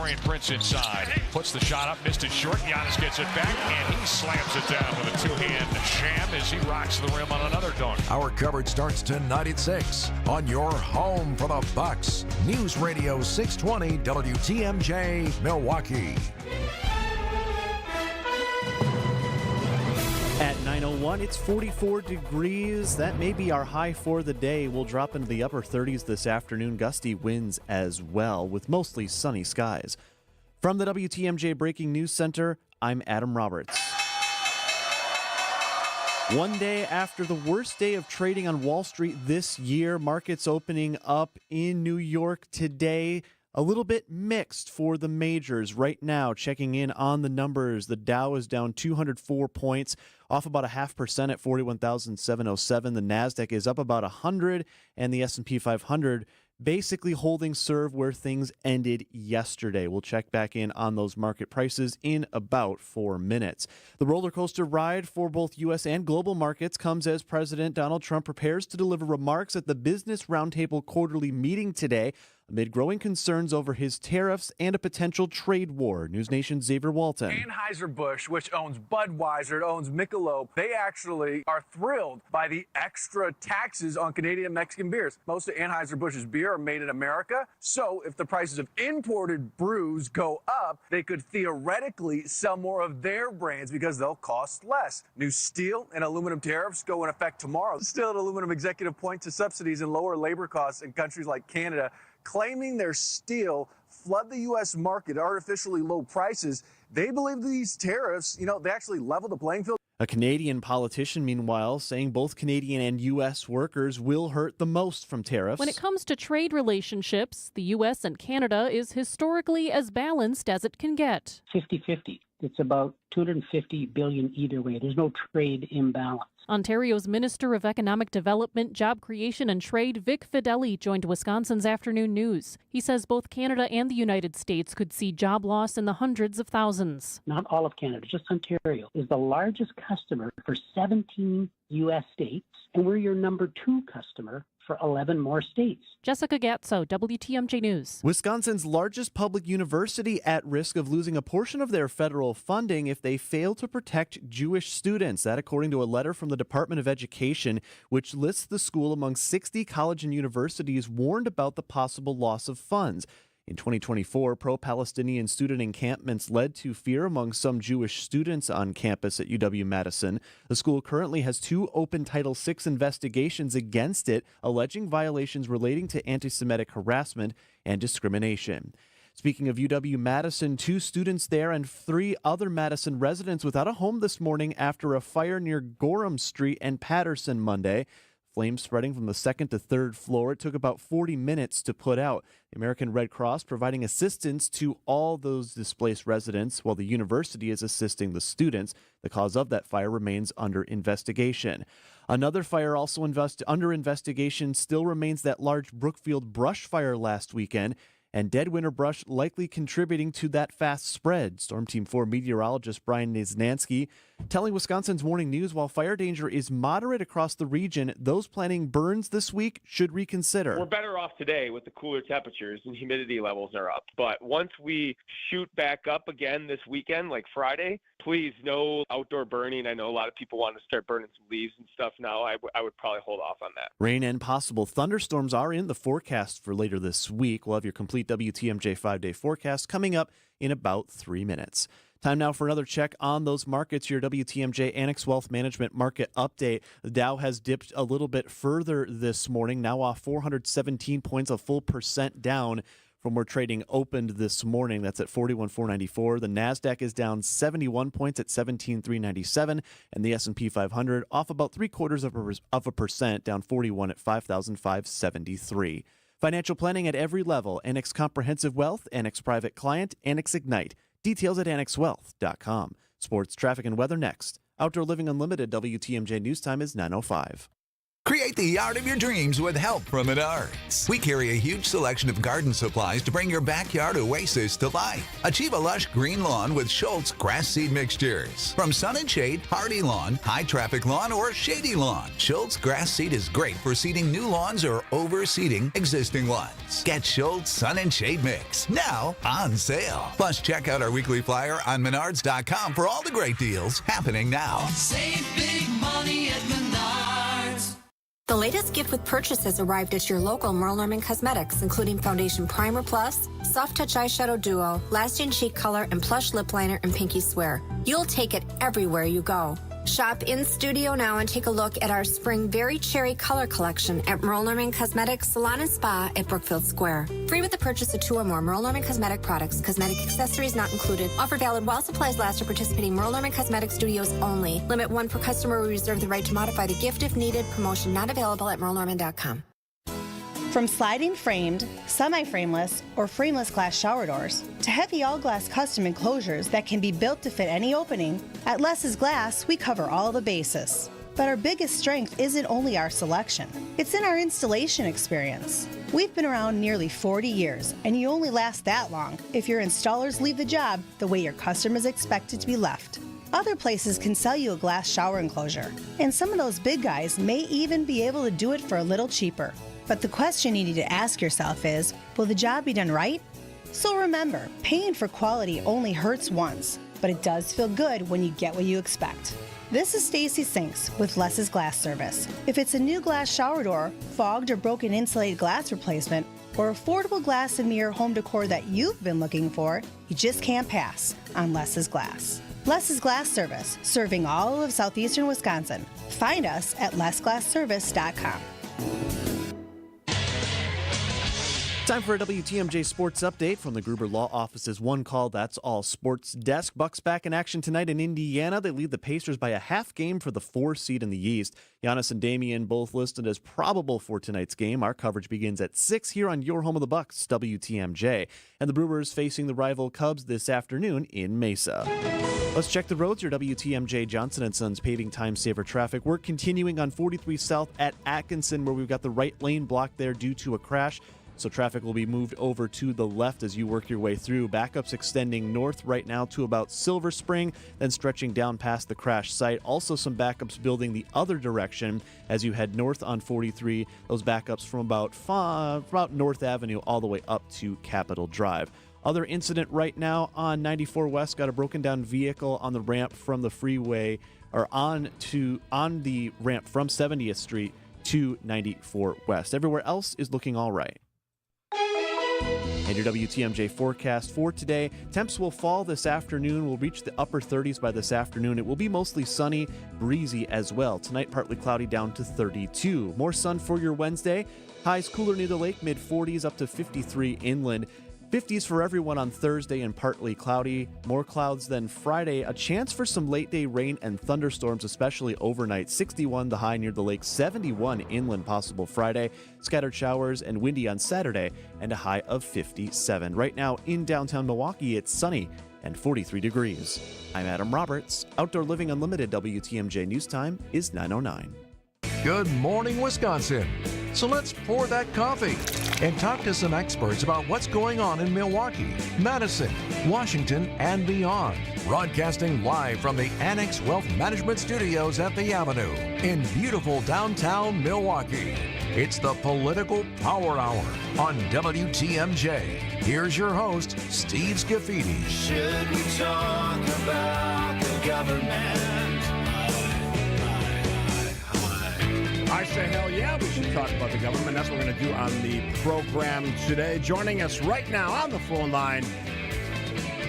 Taurean Prince inside. Puts the shot up, missed it short. Giannis gets it back, and he slams it down with a two-hand jam as he rocks the rim on another dunk. Our coverage starts tonight at 6 on your home for the Bucks. News Radio 620 WTMJ, Milwaukee. At 9:01, it's 44 degrees. That may be our high for the day. We'll drop into the upper 30s this afternoon. Gusty winds as well, with mostly sunny skies. From the WTMJ Breaking News Center, I'm Adam Roberts. One day after the worst day of trading on Wall Street this year, markets opening up in New York today. A little bit mixed for the majors right now. Checking in on the numbers, the Dow is down 204 points, off about 0.5% at 41,707. The Nasdaq is up about 100, and the S&P 500 basically holding serve where things ended yesterday. We'll check back in on those market prices in about 4 minutes. The roller coaster ride for both U.S. and global markets comes as President Donald Trump prepares to deliver remarks at the Business Roundtable quarterly meeting today, amid growing concerns over his tariffs and a potential trade war. News Nation's Xavier Walton. Anheuser-Busch, which owns Budweiser, it owns Michelob, they actually are thrilled by the extra taxes on Canadian and Mexican beers. Most of Anheuser-Busch's beer are made in America, so if the prices of imported brews go up, they could theoretically sell more of their brands because they'll cost less. New steel and aluminum tariffs go in effect tomorrow. Steel and aluminum executive point to subsidies and lower labor costs in countries like Canada, claiming their steel flood the U.S. market at artificially low prices. They believe these tariffs, they actually level the playing field. A Canadian politician, meanwhile, saying both Canadian and U.S. workers will hurt the most from tariffs. When it comes to trade relationships, the U.S. and Canada is historically as balanced as it can get. 50-50. It's about $250 billion either way. There's no trade imbalance. Ontario's Minister of Economic Development, Job Creation and Trade, Vic Fideli, joined Wisconsin's Afternoon News. He says both Canada and the United States could see job loss in the hundreds of thousands. Not all of Canada, just Ontario, is the largest customer for 17 U.S. states, and we're your number 2 customer for 11 more states. Jessica Gatso, WTMJ News. Wisconsin's largest public university at risk of losing a portion of their federal funding if they fail to protect Jewish students. That according to a letter from the Department of Education, which lists the school among 60 college and universities warned about the possible loss of funds. In 2024, pro-Palestinian student encampments led to fear among some Jewish students on campus at UW-Madison. The school currently has 2 open Title VI investigations against it, alleging violations relating to anti-Semitic harassment and discrimination. Speaking of UW-Madison, 2 students there and 3 other Madison residents without a home this morning after a fire near Gorham Street and Patterson Monday. Flames spreading from the 2nd to 3rd floor. It took about 40 minutes to put out. The American Red Cross providing assistance to all those displaced residents while the university is assisting the students. The cause of that fire remains under investigation. Another fire also under investigation still remains that large Brookfield brush fire last weekend, and dead winter brush likely contributing to that fast spread. Storm Team 4 meteorologist Brian Niznansky telling Wisconsin's Morning News while fire danger is moderate across the region, those planning burns this week should reconsider. We're better off today with the cooler temperatures and humidity levels are up. But once we shoot back up again this weekend, like Friday, please no outdoor burning. I know a lot of people want to start burning some leaves and stuff now. I would probably hold off on that. Rain and possible thunderstorms are in the forecast for later this week. We'll have your complete WTMJ 5-day forecast coming up in about 3 minutes. Time now for another check on those markets. Your WTMJ Annex Wealth Management market update. The Dow has dipped a little bit further this morning, now off 417 points, a full percent down from where trading opened this morning. That's at 41,494. The Nasdaq is down 71 points at 17,397, and the S&P 500 off about 0.75%, down 41 at 5,573. Financial planning at every level. Annex Comprehensive Wealth, Annex Private Client, Annex Ignite. Details at annexwealth.com. Sports, traffic, and weather next. Outdoor Living Unlimited WTMJ News Time is 9:05. Create the yard of your dreams with help from Menards. We carry a huge selection of garden supplies to bring your backyard oasis to life. Achieve a lush green lawn with Schultz grass seed mixtures. From sun and shade, hardy lawn, high traffic lawn, or shady lawn, Schultz grass seed is great for seeding new lawns or overseeding existing ones. Get Schultz Sun and Shade Mix now on sale. Plus, check out our weekly flyer on Menards.com for all the great deals happening now. Save big money at Menards. The latest gift with purchase has arrived at your local Merle Norman Cosmetics, including Foundation Primer Plus, Soft Touch Eyeshadow Duo, Lasting Cheek Color, and Plush Lip Liner and Pinky Swear. You'll take it everywhere you go. Shop in studio now and take a look at our spring Berry Cherry color collection at Merle Norman Cosmetics Salon and Spa at Brookfield Square. Free with the purchase of 2 or more Merle Norman Cosmetic products. Cosmetic accessories not included. Offer valid while supplies last at participating Merle Norman Cosmetic Studios only. Limit 1 per customer. We reserve the right to modify the gift if needed. Promotion not available at merlenorman.com. From sliding framed, semi-frameless, or frameless glass shower doors to heavy all-glass custom enclosures that can be built to fit any opening, at Less's Glass, we cover all the bases. But our biggest strength isn't only our selection. It's in our installation experience. We've been around nearly 40 years, and you only last that long if your installers leave the job the way your customers expect it to be left. Other places can sell you a glass shower enclosure, and some of those big guys may even be able to do it for a little cheaper. But the question you need to ask yourself is, will the job be done right? So remember, paying for quality only hurts once, but it does feel good when you get what you expect. This is Stacy Sinks with Less's Glass Service. If it's a new glass shower door, fogged or broken insulated glass replacement, or affordable glass and mirror home decor that you've been looking for, you just can't pass on Less's Glass. Less's Glass Service, serving all of southeastern Wisconsin. Find us at lessglassservice.com. Time for a WTMJ Sports Update from the Gruber Law Office's One Call That's All Sports Desk. Bucks back in action tonight in Indiana. They lead the Pacers by a half game for the 4 seed in the East. Giannis and Damian both listed as probable for tonight's game. Our coverage begins at 6 here on your home of the Bucks, WTMJ. And the Brewers facing the rival Cubs this afternoon in Mesa. Let's check the roads. Your WTMJ Johnson & Sons paving time saver traffic. We're continuing on 43 South at Atkinson, where we've got the right lane blocked there due to a crash. So traffic will be moved over to the left as you work your way through. Backups extending north right now to about Silver Spring, then stretching down past the crash site. Also some backups building the other direction as you head north on 43. Those backups from about North Avenue all the way up to Capitol Drive. Other incident right now on 94 West, got a broken down vehicle on the ramp from the freeway, or on the ramp from 70th Street to 94 West. Everywhere else is looking all right. And your WTMJ forecast for today. Temps will fall this afternoon. We'll reach the upper 30s by this afternoon. It will be mostly sunny, breezy as well. Tonight, partly cloudy down to 32. More sun for your Wednesday. Highs cooler near the lake, mid-40s up to 53 inland. 50s for everyone on Thursday and partly cloudy. More clouds than Friday. A chance for some late-day rain and thunderstorms, especially overnight. 61 the high near the lake, 71 inland possible Friday. Scattered showers and windy on Saturday, and a high of 57. Right now in downtown Milwaukee, it's sunny and 43 degrees. I'm Adam Roberts. Outdoor Living Unlimited WTMJ News Time is 9:09. Good morning, Wisconsin. So let's pour that coffee and talk to some experts about what's going on in Milwaukee, Madison, Washington, and beyond. Broadcasting live from the Annex Wealth Management Studios at the Avenue in beautiful downtown Milwaukee. It's the Political Power Hour on WTMJ. Here's your host, Steve Scaffidi. Should we talk about the government? I say hell yeah, we should talk about the government. That's what we're going to do on the program today. Joining us right now on the phone line,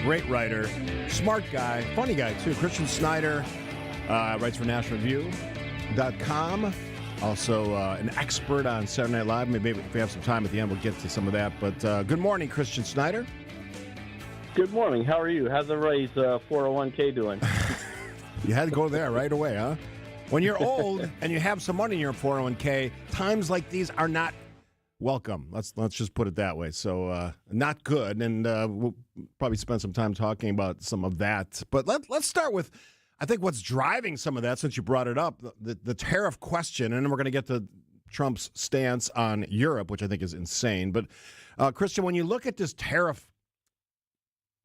great writer, smart guy, funny guy too, Christian Snyder, writes for NationalReview.com. Also an expert on Saturday Night Live. Maybe if we have some time at the end, we'll get to some of that. But good morning, Christian Snyder. Good morning. How are you? How's everybody's 401k doing? You had to go there right away, huh? When you're old and you have some money in your 401k, times like these are not welcome. Let's just put it that way. So not good, and we'll probably spend some time talking about some of that. But let's start with I think what's driving some of that, since you brought it up, the tariff question, and then we're going to get to Trump's stance on Europe, which I think is insane. But, Christian, when you look at this tariff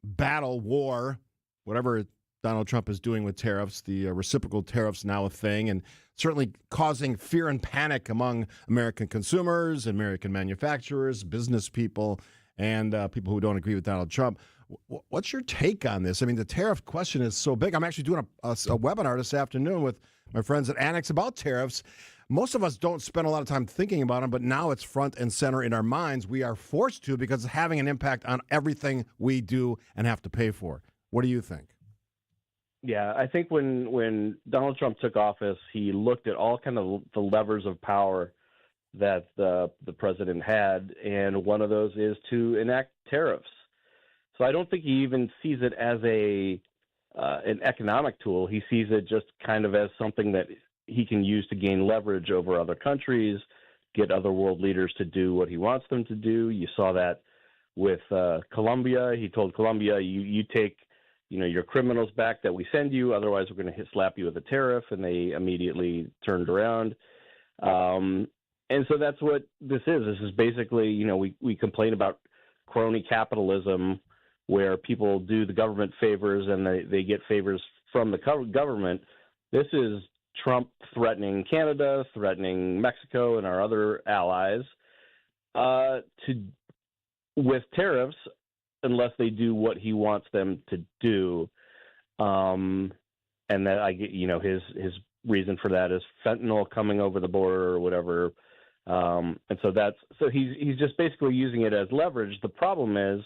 battle, war, whatever Donald Trump is doing with tariffs, the reciprocal tariffs now a thing, and certainly causing fear and panic among American consumers, American manufacturers, business people, and people who don't agree with Donald Trump. What's your take on this? I mean, the tariff question is so big. I'm actually doing a webinar this afternoon with my friends at Annex about tariffs. Most of us don't spend a lot of time thinking about them, but now it's front and center in our minds. We are forced to because it's having an impact on everything we do and have to pay for. What do you think? Yeah, I think when Donald Trump took office, he looked at all kind of the levers of power that the president had, and one of those is to enact tariffs. So I don't think he even sees it as an economic tool. He sees it just kind of as something that he can use to gain leverage over other countries, get other world leaders to do what he wants them to do. You saw that with Colombia. He told Colombia, you take your criminals back that we send you, otherwise we're going to slap you with a tariff, and they immediately turned around. And so that's what this is. This is basically, we complain about crony capitalism, where people do the government favors and they get favors from the government. This is Trump threatening Canada, threatening Mexico and our other allies with tariffs unless they do what he wants them to do. And that I get, his reason for that is fentanyl coming over the border or whatever. And so he's just basically using it as leverage. The problem is,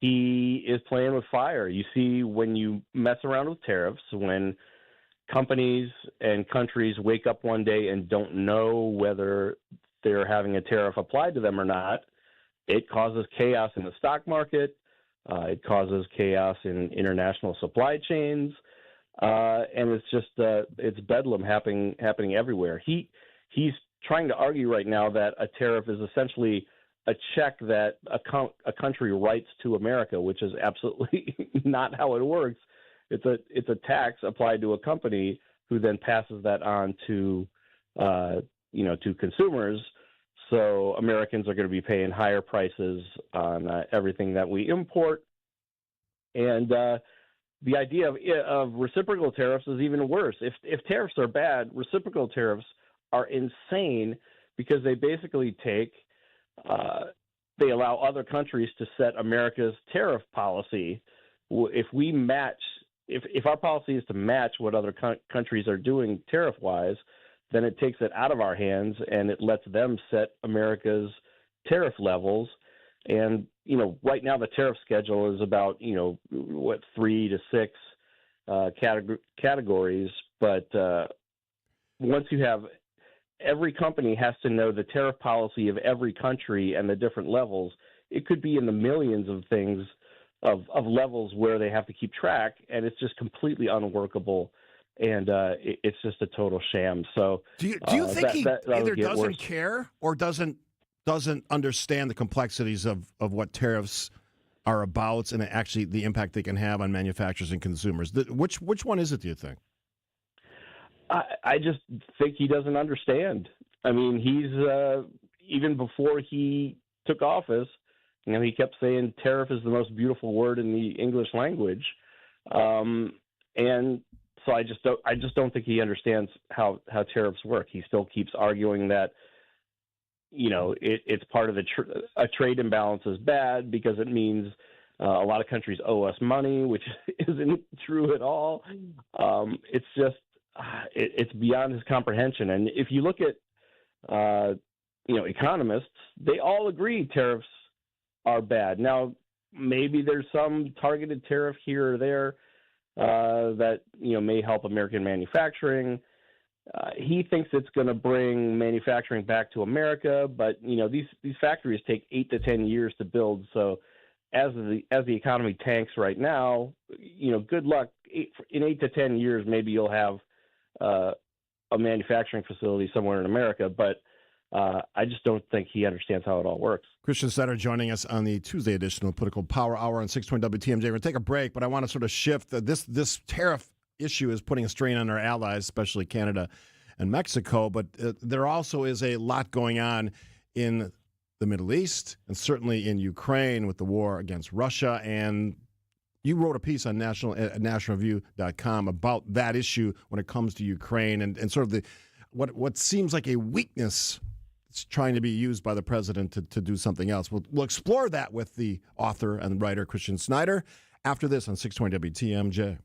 he is playing with fire. You see, when you mess around with tariffs, when companies and countries wake up one day and don't know whether they're having a tariff applied to them or not, it causes chaos in the stock market. It causes chaos in international supply chains. And it's just it's bedlam happening everywhere. He's trying to argue right now that a tariff is essentially a check that a country writes to America, which is absolutely not how it works. It's a tax applied to a company who then passes that on to to consumers. So Americans are going to be paying higher prices on everything that we import. And the idea of reciprocal tariffs is even worse. If tariffs are bad, reciprocal tariffs are insane because they basically they allow other countries to set America's tariff policy. If our policy is to match what other countries are doing tariff-wise, then it takes it out of our hands and it lets them set America's tariff levels. And, right now the tariff schedule is about, 3 to 6 categories. But once you have every company has to know the tariff policy of every country and the different levels, it could be in the millions of things of levels where they have to keep track, and it's just completely unworkable. And it's just a total sham. So, do you think he either doesn't worse. care or doesn't understand the complexities of what tariffs are about and actually the impact they can have on manufacturers and consumers? Which one is it, do you think? I just think he doesn't understand. I mean, he's even before he took office, he kept saying tariff is the most beautiful word in the English language, and so I just don't think he understands how tariffs work. He still keeps arguing that it's part of a trade imbalance is bad because it means a lot of countries owe us money, which isn't true at all. It's just it's beyond his comprehension. And if you look at economists, they all agree tariffs are bad. Now, maybe there's some targeted tariff here or there that may help American manufacturing. He thinks it's going to bring manufacturing back to America, but these factories take 8 to 10 years to build. So as the economy tanks right now, good luck. In 8 to 10 years, maybe you'll have a manufacturing facility somewhere in America, but I just don't think he understands how it all works. Christian Stetter joining us on the Tuesday edition of Political Power Hour on 620 WTMJ. We're going to take a break, but I want to sort of shift. This tariff issue is putting a strain on our allies, especially Canada and Mexico. But there also is a lot going on in the Middle East and certainly in Ukraine with the war against Russia. And you wrote a piece on nationalreview.com about that issue when it comes to Ukraine and sort of what seems like a weakness. It's trying to be used by the president to do something else. We'll explore that with the author and writer Christian Snyder after this on 620 WTMJ.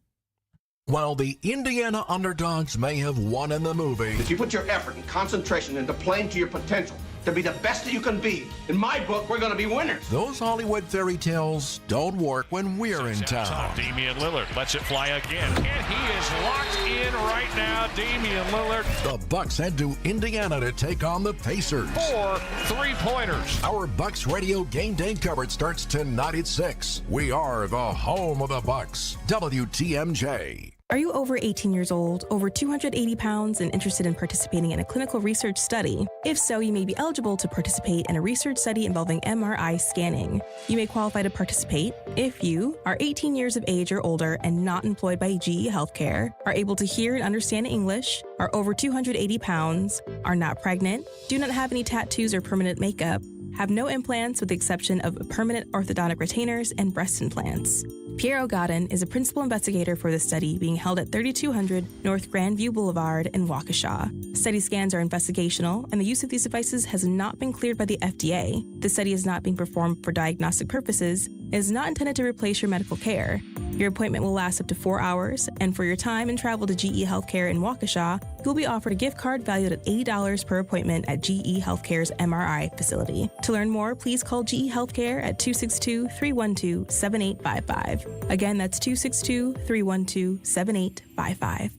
While the Indiana underdogs may have won in the movie, if you put your effort and concentration into playing to your potential, to be the best that you can be, in my book, we're going to be winners. those Hollywood fairy tales don't work when we're in town. Damian Lillard lets it fly again, and he is locked in right now. Damian Lillard. The Bucks head to Indiana to take on the Pacers. 4 3-pointers. Our Bucks radio game day coverage starts tonight at 6. We are the home of the Bucks. WTMJ. Are you over 18 years old, over 280 pounds, and interested in participating in a clinical research study? If so, you may be eligible to participate in a research study involving MRI scanning. You may qualify to participate if you are 18 years of age or older and not employed by GE Healthcare, are able to hear and understand English, are over 280 pounds, are not pregnant, do not have any tattoos or permanent makeup, have no implants with the exception of permanent orthodontic retainers and breast implants. Pierre O'Godden is a principal investigator for the study being held at 3200 North Grandview Boulevard in Waukesha. Study scans are investigational, and the use of these devices has not been cleared by the FDA. The study is not being performed for diagnostic purposes and is not intended to replace your medical care. Your appointment will last up to 4 hours, and for your time and travel to GE Healthcare in Waukesha, you'll be offered a gift card valued at $80 per appointment at GE Healthcare's MRI facility. To learn more, please call GE Healthcare at 262-312-7855. Again, that's 262-312-7855.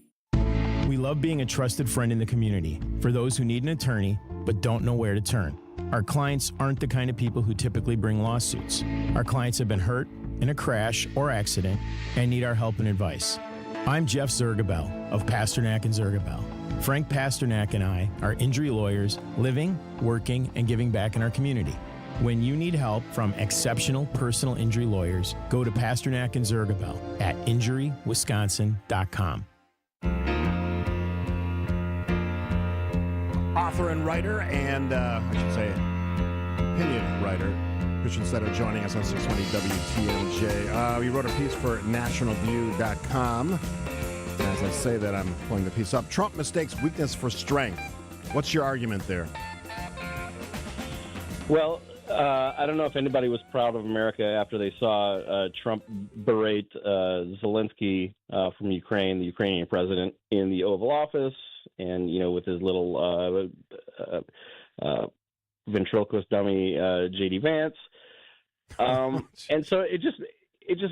We love being a trusted friend in the community for those who need an attorney but don't know where to turn. Our clients aren't the kind of people who typically bring lawsuits. Our clients have been hurt in a crash or accident and need our help and advice. I'm Jeff Zergabel of Pasternak and Zergabel. Frank Pasternak and I are injury lawyers living, working, and giving back in our community. When you need help from exceptional personal injury lawyers, go to Pasternak and Zergabel at injurywisconsin.com. Author and writer and, opinion writer, Christian Snyder joining us on 620 WTMJ. We wrote a piece for nationalview.com. As I say that, I'm pulling the piece up. Trump mistakes weakness for strength. What's your argument there? Well, I don't know if anybody was proud of America after they saw Trump berate Zelensky from Ukraine, the Ukrainian president, in the Oval Office, and with his little ventriloquist dummy J.D. Vance, and so it just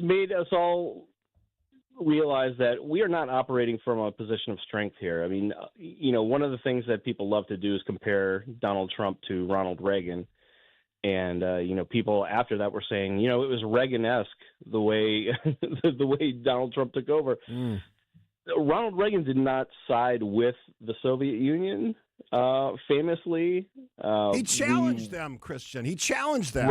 made us all realize that we are not operating from a position of strength here. I mean, one of the things that people love to do is compare Donald Trump to Ronald Reagan. And, people after that were saying, it was Reagan-esque the way the way Donald Trump took over. Ronald Reagan did not side with the Soviet Union, famously. He challenged them, Christian. He challenged them.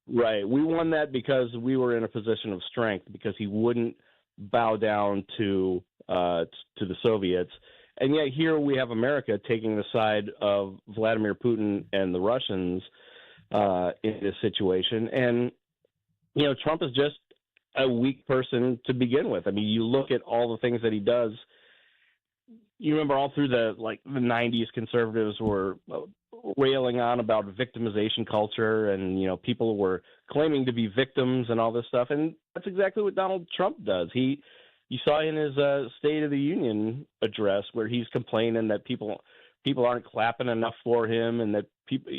Right. We won that because we were in a position of strength, because he wouldn't bow down to the Soviets. And yet here we have America taking the side of Vladimir Putin and the Russians in this situation. And, Trump is just a weak person to begin with. I mean, you look at all the things that he does. You remember all through the 90s, conservatives were railing on about victimization culture, and, people were claiming to be victims and all this stuff. And that's exactly what Donald Trump does. You saw in his State of the Union address where he's complaining that people aren't clapping enough for him, and that people,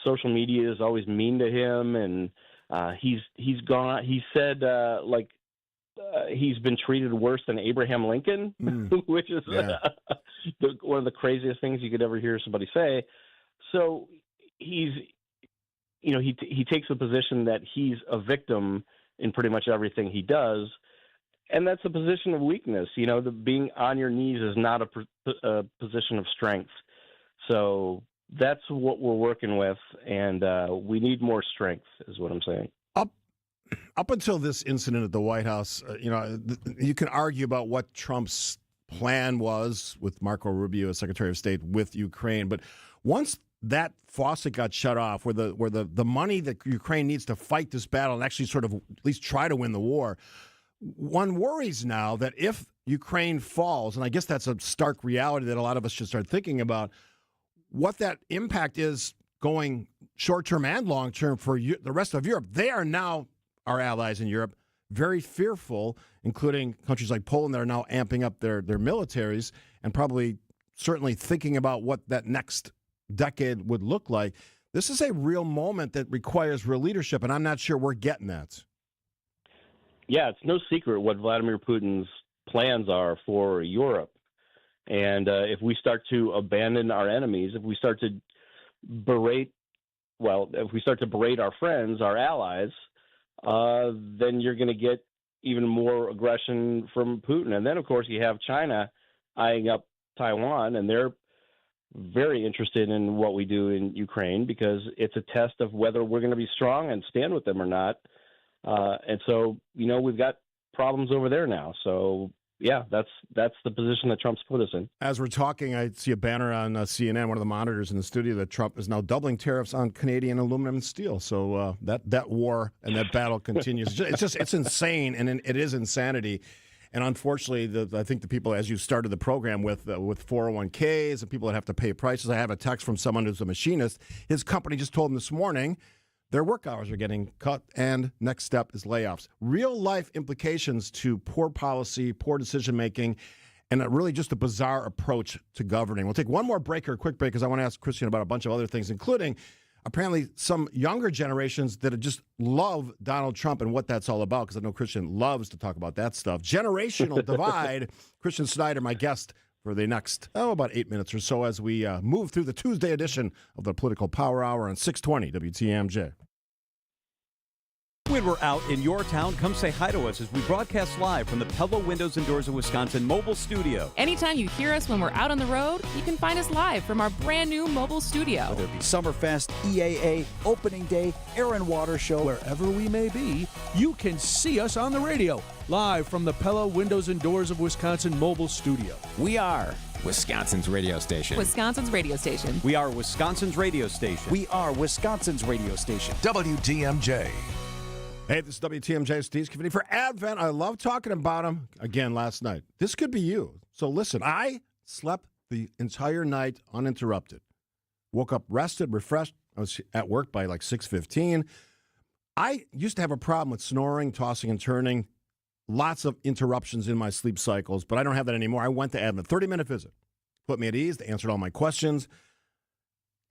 social media is always mean to him, and he's gone. He said he's been treated worse than Abraham Lincoln, which is one of the craziest things you could ever hear somebody say. So he takes the position that he's a victim in pretty much everything he does, and that's a position of weakness. Being on your knees is not a position of strength. So that's what we're working with, and we need more strength, is what I'm saying. up until this incident at the White House, you can argue about what Trump's plan was with Marco Rubio as Secretary of State with Ukraine. But once that faucet got shut off, where the money that Ukraine needs to fight this battle and actually sort of at least try to win the war, one worries now that if Ukraine falls, and I guess that's a stark reality that a lot of us should start thinking about, what that impact is going short-term and long-term for the rest of Europe. They are now, our allies in Europe, very fearful, including countries like Poland that are now amping up their militaries and probably certainly thinking about what that next decade would look like. This is a real moment that requires real leadership, and I'm not sure we're getting that. Yeah, it's no secret what Vladimir Putin's plans are for Europe. And if we start to abandon our enemies, if we start to berate our friends, our allies, then you're going to get even more aggression from Putin. And then, of course, you have China eyeing up Taiwan, and they're very interested in what we do in Ukraine because it's a test of whether we're going to be strong and stand with them or not. And so, we've got problems over there now. So, yeah, that's the position that Trump's put us in. As we're talking, I see a banner on CNN, one of the monitors in the studio, that Trump is now doubling tariffs on Canadian aluminum and steel. So that war and that battle continues. It's insane, and it is insanity. And unfortunately, I think the people, as you started the program with 401ks and people that have to pay prices. I have a text from someone who's a machinist. His company just told him this morning their work hours are getting cut, and next step is layoffs. Real-life implications to poor policy, poor decision-making, and really just a bizarre approach to governing. We'll take one more break or a quick break because I want to ask Christian about a bunch of other things, including apparently some younger generations that just love Donald Trump and what that's all about, because I know Christian loves to talk about that stuff. Generational divide. Christian Snyder, my guest for the next, about 8 minutes or so as we move through the Tuesday edition of the Political Power Hour on 620 WTMJ. When we're out in your town, come say hi to us as we broadcast live from the Pella Windows and Doors of Wisconsin mobile studio. Anytime you hear us when we're out on the road, you can find us live from our brand new mobile studio. Whether it be Summerfest, EAA, Opening Day, Air and Water Show, wherever we may be, you can see us on the radio, live from the Pella Windows and Doors of Wisconsin mobile studio. We are Wisconsin's radio station. Wisconsin's radio station. We are Wisconsin's radio station. We are Wisconsin's radio station. WTMJ. Hey, this is WTMJ, Steve Scaffidi. For Advent, I love talking about him again last night. This could be you. So listen, I slept the entire night uninterrupted. Woke up rested, refreshed. I was at work by like 6:15. I used to have a problem with snoring, tossing and turning. Lots of interruptions in my sleep cycles, but I don't have that anymore. I went to Advent, 30-minute visit. Put me at ease. They answered all my questions.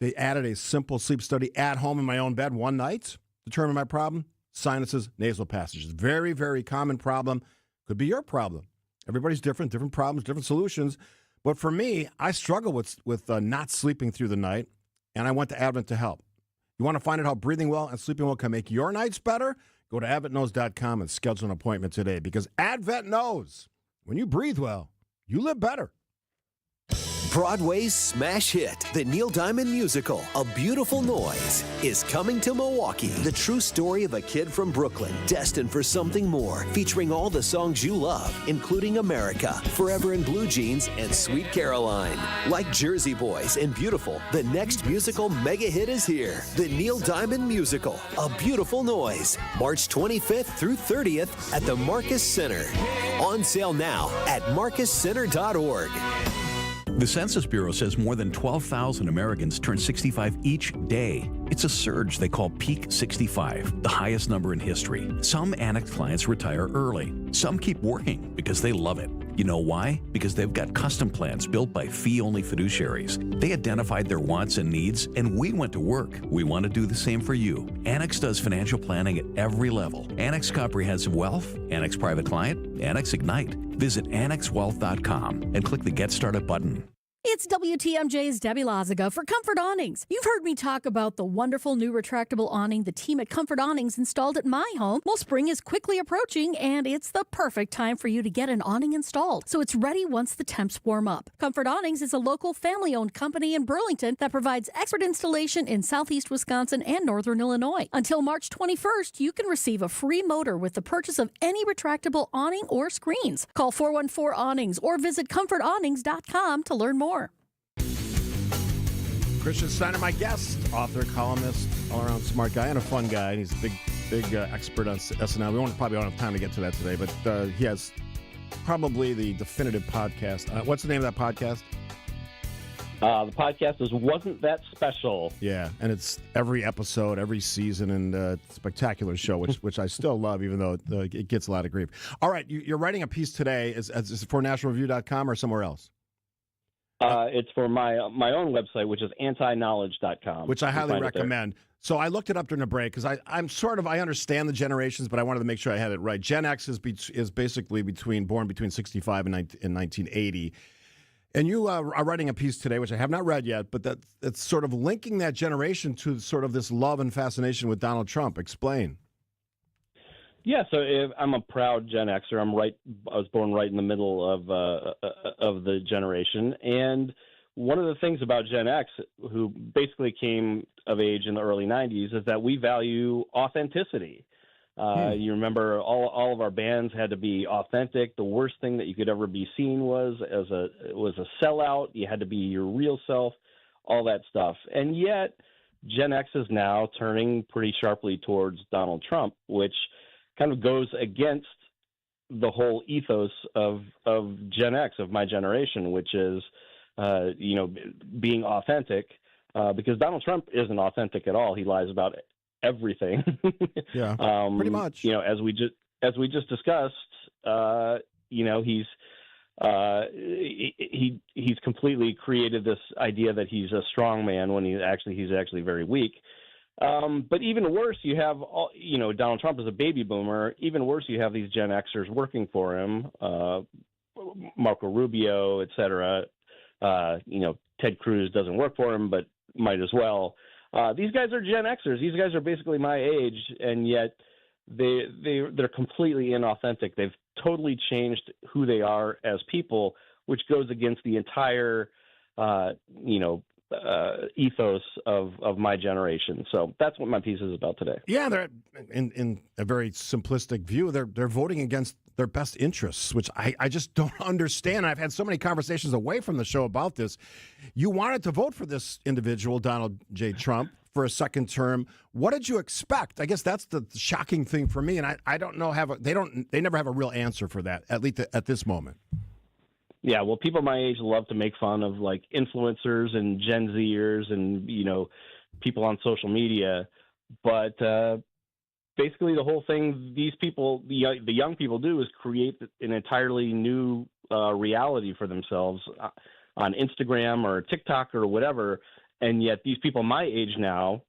They added a simple sleep study at home in my own bed one night. Determined my problem. Sinuses, nasal passages. Very, very common problem. Could be your problem. Everybody's different problems, different solutions. But for me, I struggle with not sleeping through the night, and I went to Advent to help. You want to find out how breathing well and sleeping well can make your nights better? Go to AdventKnows.com and schedule an appointment today, because Advent knows when you breathe well, you live better. Broadway's smash hit, the Neil Diamond musical, A Beautiful Noise, is coming to Milwaukee. The true story of a kid from Brooklyn, destined for something more, featuring all the songs you love, including America, Forever in Blue Jeans, and Sweet Caroline. Like Jersey Boys and Beautiful, the next musical mega hit is here. The Neil Diamond musical, A Beautiful Noise, March 25th through 30th at the Marcus Center. On sale now at marcuscenter.org. The Census Bureau says more than 12,000 Americans turn 65 each day. It's a surge they call Peak 65, the highest number in history. Some Annex clients retire early. Some keep working because they love it. You know why? Because they've got custom plans built by fee-only fiduciaries. They identified their wants and needs, and we went to work. We want to do the same for you. Annex does financial planning at every level. Annex Comprehensive Wealth, Annex Private Client, Annex Ignite. Visit AnnexWealth.com and click the Get Started button. It's WTMJ's Debbie Lazaga for Comfort Awnings. You've heard me talk about the wonderful new retractable awning the team at Comfort Awnings installed at my home. Well, spring is quickly approaching, and it's the perfect time for you to get an awning installed, so it's ready once the temps warm up. Comfort Awnings is a local family-owned company in Burlington that provides expert installation in southeast Wisconsin and northern Illinois. Until March 21st, you can receive a free motor with the purchase of any retractable awning or screens. Call 414-AWNINGS or visit comfortawnings.com to learn more. Christian Steiner, my guest, author, columnist, all-around smart guy, and a fun guy. And he's a big expert on SNL. We probably don't have time to get to that today, but he has probably the definitive podcast. What's the name of that podcast? The podcast is Wasn't That Special? Yeah, and it's every episode, every season, and spectacular show, which I still love, even though it gets a lot of grief. All right, you're writing a piece today. Is it for nationalreview.com or somewhere else? It's for my own website, which is antiknowledge.com. Which I highly recommend. So I looked it up during the break because I understand the generations, but I wanted to make sure I had it right. Gen X is basically born between 65 and 1980. And you are writing a piece today, which I have not read yet, but that's sort of linking that generation to sort of this love and fascination with Donald Trump. Explain. Yeah, so I'm a proud Gen Xer. I was born right in the middle of the generation, and one of the things about Gen X, who basically came of age in the early '90s, is that we value authenticity. You remember all of our bands had to be authentic. The worst thing that you could ever be seen was a sellout. You had to be your real self, all that stuff. And yet, Gen X is now turning pretty sharply towards Donald Trump, which kind of goes against the whole ethos of Gen X, of my generation, which is, being authentic, because Donald Trump isn't authentic at all. He lies about everything. Yeah, pretty much. As we just discussed, he's completely created this idea that he's a strong man when he's actually very weak. But even worse, you have Donald Trump is a baby boomer. Even worse, you have these Gen Xers working for him, Marco Rubio, et cetera. Ted Cruz doesn't work for him, but might as well. These guys are Gen Xers. These guys are basically my age, and yet they're completely inauthentic. They've totally changed who they are as people, which goes against the entire, ethos of my generation. So that's what my piece is about today. Yeah, they're in a very simplistic view. They're voting against their best interests, which I just don't understand. I've had so many conversations away from the show about this. You wanted to vote for this individual, Donald J. Trump, for a second term. What did you expect? I guess that's the shocking thing for me, and I don't know. They never have a real answer for that, at least at this moment. Yeah, well, people my age love to make fun of like influencers and Gen Zers and people on social media, but basically the whole thing these people, the young people, do is create an entirely new reality for themselves on Instagram or TikTok or whatever, and yet these people my age now,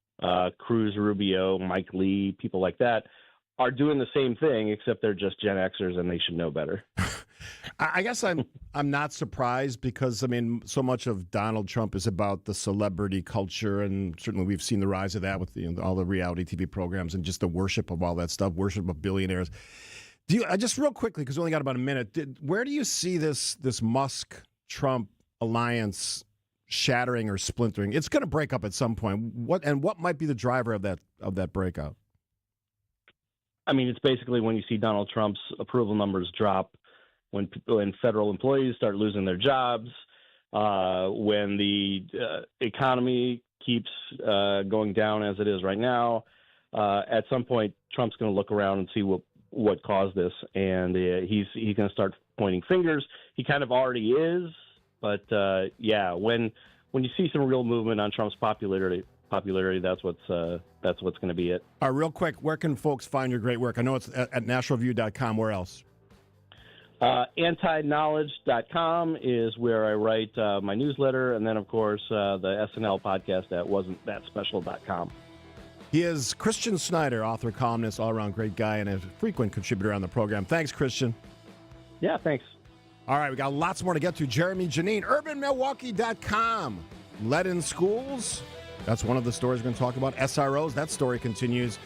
Cruz, Rubio, Mike Lee, people like that, are doing the same thing, except they're just Gen Xers and they should know better. I guess I'm not surprised because, so much of Donald Trump is about the celebrity culture, and certainly we've seen the rise of that with all the reality TV programs and just the worship of all that stuff, worship of billionaires. Just real quickly, because we only got about a minute, where do you see this Musk-Trump alliance shattering or splintering? It's going to break up at some point. What might be the driver of that breakout? It's basically when you see Donald Trump's approval numbers drop, when federal employees start losing their jobs, when the economy keeps going down as it is right now, at some point Trump's going to look around and see what caused this, and he's going to start pointing fingers. He kind of already is, but when you see some real movement on Trump's popularity, that's what's going to be it. All right, real quick, where can folks find your great work? I know it's at nationalreview.com. Where else? Antiknowledge.com is where I write my newsletter, and then, of course, the SNL podcast at wasn'tthatspecial.com. He is Christian Snyder, author, columnist, all-around great guy, and a frequent contributor on the program. Thanks, Christian. Yeah, thanks. All right, we got lots more to get to. Jeremy, Janine, urbanmilwaukee.com. Lead in schools. That's one of the stories we're going to talk about. SROs, that story continues.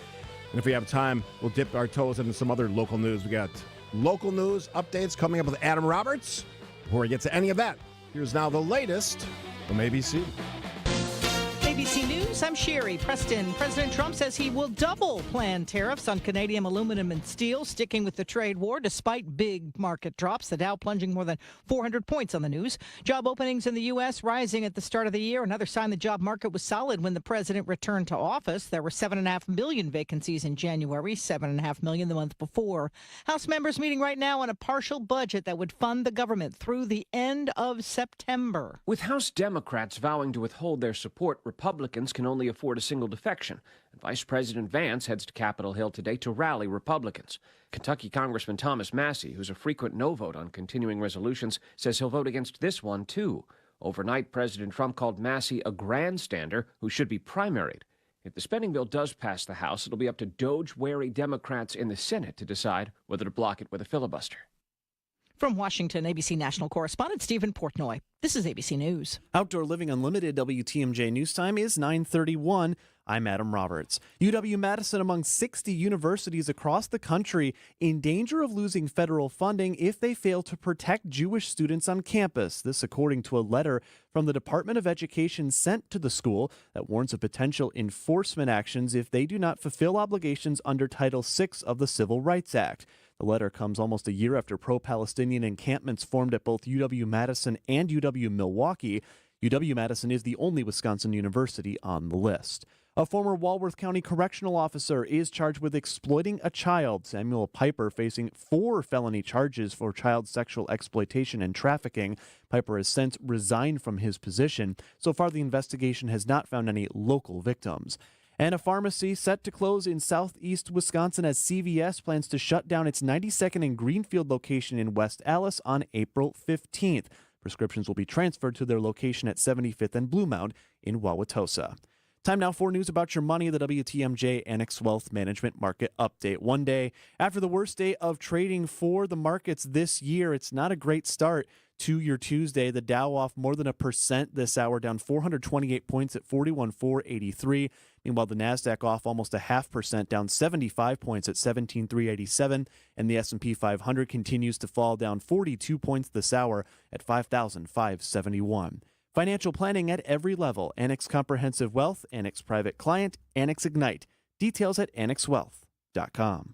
And if we have time, we'll dip our toes into some other local news. We got local news updates coming up with Adam Roberts. Before we get to any of that, here's now the latest from ABC. ABC News, I'm Sherry Preston. President Trump says he will double planned tariffs on Canadian aluminum and steel, sticking with the trade war despite big market drops. The Dow plunging more than 400 points on the news. Job openings in the U.S. rising at the start of the year. Another sign the job market was solid when the president returned to office. There were 7.5 million vacancies in January, 7.5 million the month before. House members meeting right now on a partial budget that would fund the government through the end of September. With House Democrats vowing to withhold their support, Republicans can only afford a single defection. And Vice President Vance heads to Capitol Hill today to rally Republicans. Kentucky Congressman Thomas Massey, who's a frequent no vote on continuing resolutions, says he'll vote against this one, too. Overnight, President Trump called Massey a grandstander who should be primaried. If the spending bill does pass the House, it'll be up to Doge-wary Democrats in the Senate to decide whether to block it with a filibuster. From Washington, ABC national correspondent Stephen Portnoy. This is ABC News. Outdoor Living Unlimited WTMJ News Time is 9:31. I'm Adam Roberts. UW-Madison among 60 universities across the country in danger of losing federal funding if they fail to protect Jewish students on campus. This according to a letter from the Department of Education sent to the school that warns of potential enforcement actions if they do not fulfill obligations under Title VI of the Civil Rights Act. The letter comes almost a year after pro-Palestinian encampments formed at both UW-Madison and UW-Milwaukee. UW-Madison is the only Wisconsin university on the list. A former Walworth County correctional officer is charged with exploiting a child. Samuel Piper facing 4 felony charges for child sexual exploitation and trafficking. Piper has since resigned from his position. So far, the investigation has not found any local victims. And a pharmacy set to close in southeast Wisconsin as CVS plans to shut down its 92nd and Greenfield location in West Allis on April 15th. Prescriptions will be transferred to their location at 75th and Blue Mound in Wauwatosa. Time now for news about your money, the WTMJ Annex Wealth Management Market Update. One day after the worst day of trading for the markets this year, it's not a great start to your Tuesday. The Dow off more than 1% this hour, down 428 points at 41,483. Meanwhile, the Nasdaq off almost 0.5%, down 75 points at 17,387. And the S&P 500 continues to fall, down 42 points this hour at 5,571. Financial planning at every level. Annex Comprehensive Wealth, Annex Private Client, Annex Ignite. Details at annexwealth.com.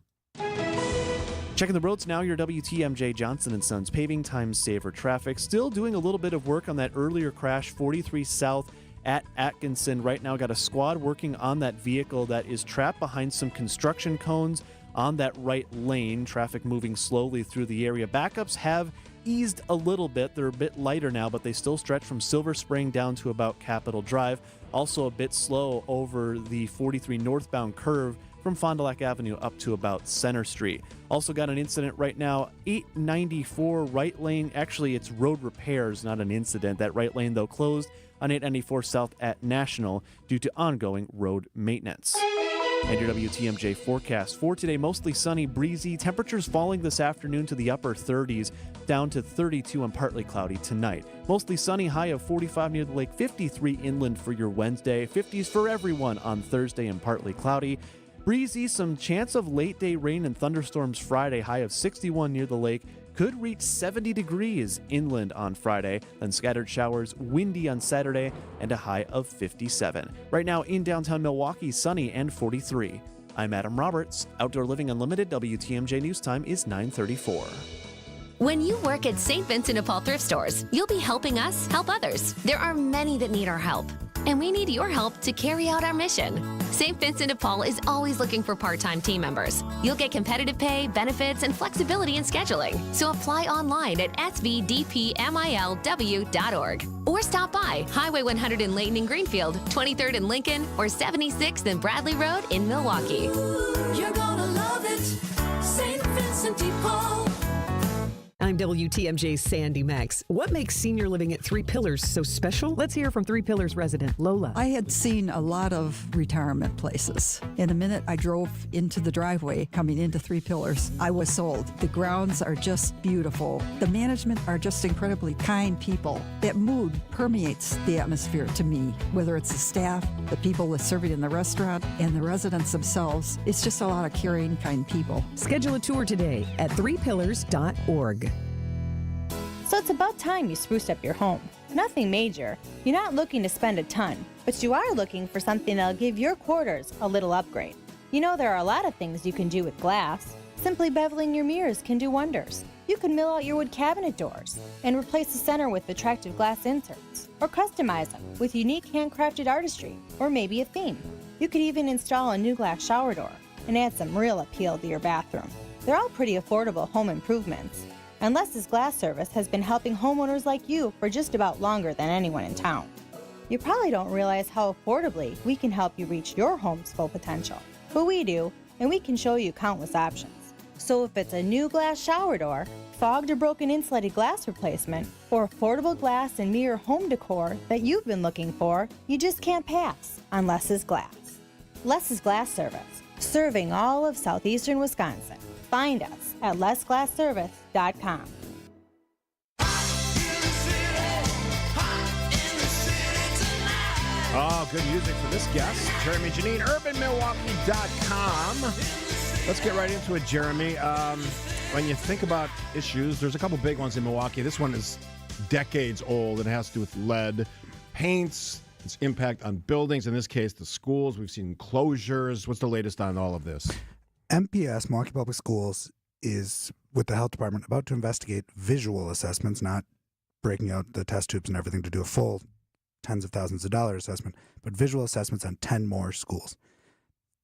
Checking the roads now, your WTMJ Johnson & Sons Paving Time Saver traffic. Still doing a little bit of work on that earlier crash, 43 South at Atkinson. Right now, got a squad working on that vehicle that is trapped behind some construction cones on that right lane. Traffic moving slowly through the area. Backups have eased a little bit. They're a bit lighter now, but they still stretch from Silver Spring down to about Capitol Drive. Also a bit slow over the 43 northbound curve from Fond du Lac Avenue up to about Center Street. Also got an incident right now, 894 right lane. Actually, it's road repairs, not an incident. That right lane, though, closed on 894 South at National due to ongoing road maintenance. And your WTMJ forecast for today, mostly sunny, breezy. Temperatures falling this afternoon to the upper 30s, down to 32 and partly cloudy tonight. Mostly sunny, high of 45 near the lake, 53 inland for your Wednesday. 50s for everyone on Thursday and partly cloudy. Breezy, some chance of late day rain and thunderstorms Friday, high of 61 near the lake. Could reach 70 degrees inland on Friday, then scattered showers, windy on Saturday, and a high of 57. Right now in downtown Milwaukee, sunny and 43. I'm Adam Roberts. Outdoor Living Unlimited, WTMJ News Time is 9:34. When you work at St. Vincent de Paul thrift stores, you'll be helping us help others. There are many that need our help, and we need your help to carry out our mission. St. Vincent de Paul is always looking for part-time team members. You'll get competitive pay, benefits, and flexibility in scheduling. So apply online at svdpmilw.org or stop by Highway 100 in Layton and Greenfield, 23rd in Lincoln, or 76th and Bradley Road in Milwaukee. You're gonna love it, St. Vincent de Paul. I'm I'm WTMJ's Sandy Max. What makes senior living at Three Pillars so special? Let's hear from Three Pillars resident Lola. I had seen a lot of retirement places. In a minute, I drove into the driveway coming into Three Pillars. I was sold. The grounds are just beautiful. The management are just incredibly kind people. That mood permeates the atmosphere to me, whether it's the staff, the people that serve it in the restaurant, and the residents themselves. It's just a lot of caring, kind people. Schedule a tour today at threepillars.org. So it's about time you spruced up your home. Nothing major. You're not looking to spend a ton, but you are looking for something that'll give your quarters a little upgrade. You know, there are a lot of things you can do with glass. Simply beveling your mirrors can do wonders. You can mill out your wood cabinet doors and replace the center with attractive glass inserts, or customize them with unique handcrafted artistry, or maybe a theme. You could even install a new glass shower door and add some real appeal to your bathroom. They're all pretty affordable home improvements, and Les's Glass Service has been helping homeowners like you for just about longer than anyone in town. You probably don't realize how affordably we can help you reach your home's full potential, but we do, and we can show you countless options. So if it's a new glass shower door, fogged or broken insulated glass replacement, or affordable glass and mirror home decor that you've been looking for, you just can't pass on Les's Glass. Les's Glass Service, serving all of southeastern Wisconsin. Find us at lesglassservice.com. Oh, good music for this guest. Jeremy Janine, urbanmilwaukee.com. Let's get right into it, Jeremy. When you think about issues, there's a couple big ones in Milwaukee. This one is decades old. It has to do with lead paints, its impact on buildings, in this case, the schools. We've seen closures. What's the latest on all of this? MPS, Milwaukee Public Schools, is with the health department about to investigate visual assessments, not breaking out the test tubes and everything to do a full tens of thousands of dollars assessment, but visual assessments on 10 more schools.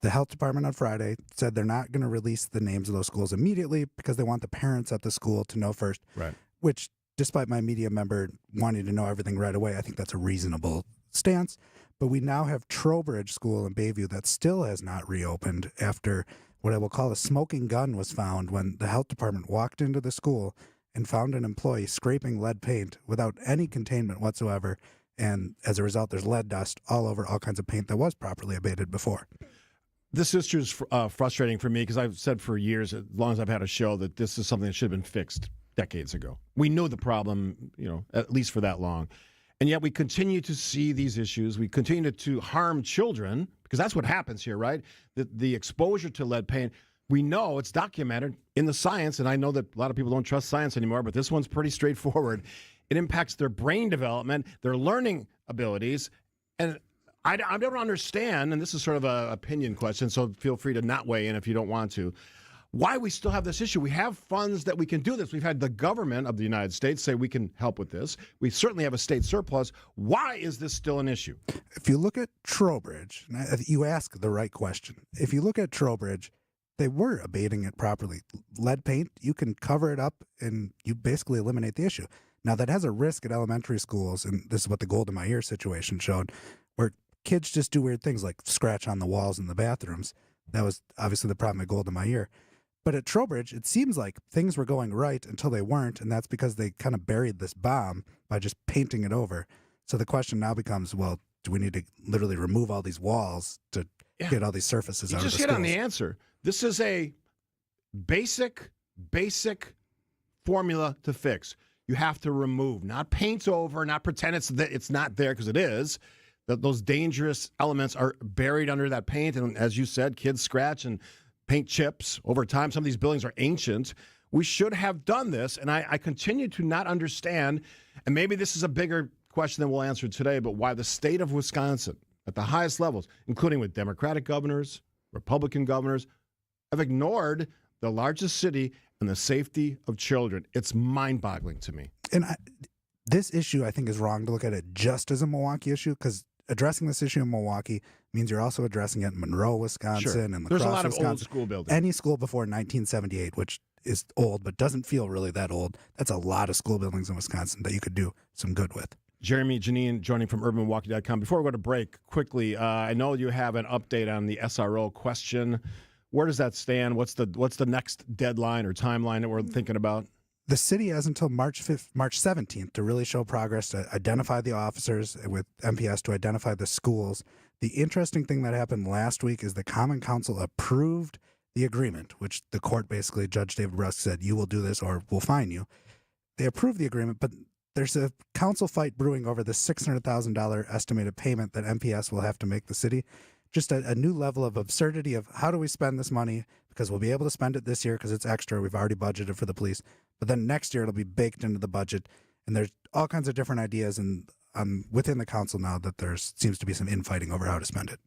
The health department on Friday said they're not going to release the names of those schools immediately because they want the parents at the school to know first. Right. Which, despite my media member wanting to know everything right away, I think that's a reasonable stance. But we now have Trowbridge School in Bayview that still has not reopened after what I will call a smoking gun was found when the health department walked into the school and found an employee scraping lead paint without any containment whatsoever. And as a result, there's lead dust all over all kinds of paint that was properly abated before. This issue is frustrating for me because I've said for years, as long as I've had a show, that this is something that should have been fixed decades ago. We knew the problem, at least for that long. And yet we continue to see these issues. We continue to harm children because that's what happens here, right? The exposure to lead paint, we know it's documented in the science, and I know that a lot of people don't trust science anymore, but this one's pretty straightforward. It impacts their brain development, their learning abilities, and I don't understand, and this is sort of an opinion question, so feel free to not weigh in if you don't want to, why we still have this issue. We have funds that we can do this. We've had the government of the United States say we can help with this. We certainly have a state surplus. Why is this still an issue? If you look at Trowbridge, you ask the right question. If you look at Trowbridge, they were abating it properly. Lead paint, you can cover it up and you basically eliminate the issue. Now, that has a risk at elementary schools, and this is what the gold in my ear situation showed, where kids just do weird things like scratch on the walls in the bathrooms. That was obviously the problem at Gold in my ear. But at Trowbridge, it seems like things were going right until they weren't, and that's because they kind of buried this bomb by just painting it over. So the question now becomes, well, do we need to literally remove all these walls to get all these surfaces out of the schools? You just hit on the answer. This is a basic formula to fix. You have to remove, not paint over, not pretend it's not there because it is. Those dangerous elements are buried under that paint. And as you said, kids scratch and paint chips over time. Some of these buildings are ancient. We should have done this. And I continue to not understand, and maybe this is a bigger question than we'll answer today, but why the state of Wisconsin at the highest levels, including with Democratic governors, Republican governors, have ignored the largest city and the safety of children. It's mind-boggling to me. And this issue, I think, is wrong to look at it just as a Milwaukee issue, because addressing this issue in Milwaukee means you're also addressing it in Monroe, Wisconsin, and La Crosse, There's a lot of Wisconsin. old school buildings. Any school before 1978, which is old but doesn't feel really that old, that's a lot of school buildings in Wisconsin that you could do some good with. Jeremy Janine joining from urbanmilwaukee.com. Before we go to break, quickly, I know you have an update on the SRO question. Where does that stand? What's the next deadline or timeline that we're thinking about? The city has until March 17th to really show progress, to identify the officers with MPS, to identify the schools. The interesting thing that happened last week is the Common Council approved the agreement, which the court basically, Judge David Rusk said, you will do this or we'll fine you. They approved the agreement, but there's a council fight brewing over the $600,000 estimated payment that MPS will have to make the city. Just a new level of absurdity of how do we spend this money, because we'll be able to spend it this year because it's extra. We've already budgeted for the police. But then next year it'll be baked into the budget. And there's all kinds of different ideas within the council now that there seems to be some infighting over how to spend it.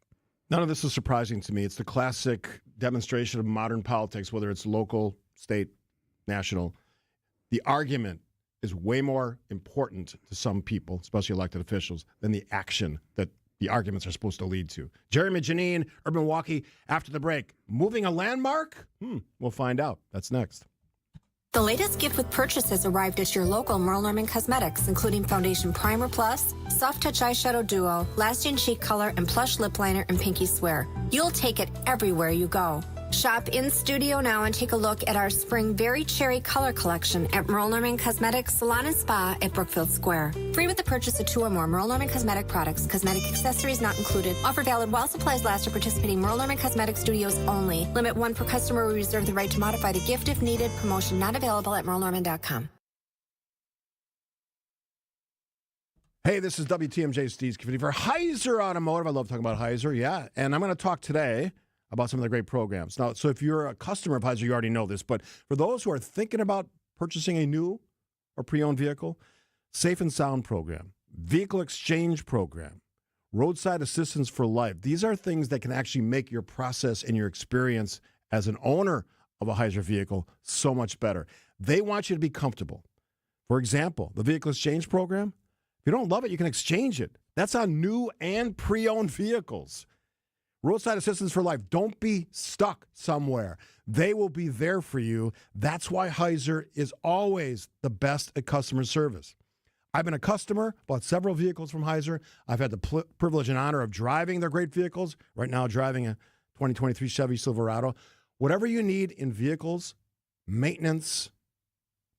None of this is surprising to me. It's the classic demonstration of modern politics, whether it's local, state, national. The argument is way more important to some people, especially elected officials, than the action that the arguments are supposed to lead to. Jeremy Janine, Urban Milwaukee, after the break. Moving a landmark? We'll find out. That's next. The latest gift with purchases arrived at your local Merle Norman Cosmetics, including Foundation Primer Plus, Soft Touch Eyeshadow Duo, Lasting Cheek Color, and Plush Lip Liner and Pinky Swear. You'll take it everywhere you go. Shop in studio now and take a look at our spring Very Cherry color collection at Merle Norman Cosmetics Salon and Spa at Brookfield Square. Free with the purchase of 2 or more Merle Norman Cosmetic products. Cosmetic accessories not included. Offer valid while supplies last at participating Merle Norman Cosmetic studios only. Limit 1 per customer. We reserve the right to modify the gift if needed. Promotion not available at merlenorman.com. Hey, this is WTMJ Steve Scaffidi for Heiser Automotive. I love talking about Heiser, yeah. And I'm going to talk today about some of the great programs. Now, so if you're a customer of Heiser, you already know this, but for those who are thinking about purchasing a new or pre-owned vehicle, Safe and Sound program, vehicle exchange program, roadside assistance for life. These are things that can actually make your process and your experience as an owner of a Heiser vehicle so much better. They want you to be comfortable. For example, the vehicle exchange program, if you don't love it, you can exchange it. That's on new and pre-owned vehicles. Roadside assistance for life. Don't be stuck somewhere. They will be there for you. That's why Heiser is always the best at customer service. I've been a customer, bought several vehicles from Heiser. I've had the privilege and honor of driving their great vehicles. Right now, driving a 2023 Chevy Silverado. Whatever you need in vehicles, maintenance,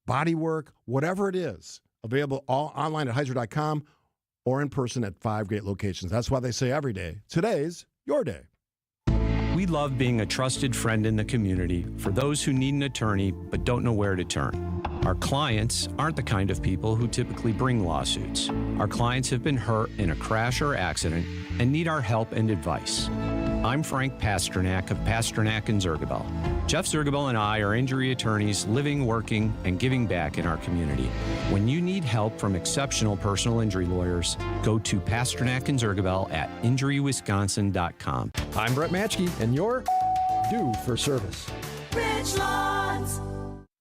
body work, whatever it is, available all online at Heiser.com or in person at 5 great locations. That's why they say every day, today's your day. We love being a trusted friend in the community for those who need an attorney but don't know where to turn. Our clients aren't the kind of people who typically bring lawsuits. Our clients have been hurt in a crash or accident and need our help and advice. I'm Frank Pasternak of Pasternak and Zergabel. Jeff Zergabel and I are injury attorneys living, working, and giving back in our community. When you need help from exceptional personal injury lawyers, go to Pasternak and Zergabel at injurywisconsin.com. I'm Brett Matschke, and you're due for service. Richlands.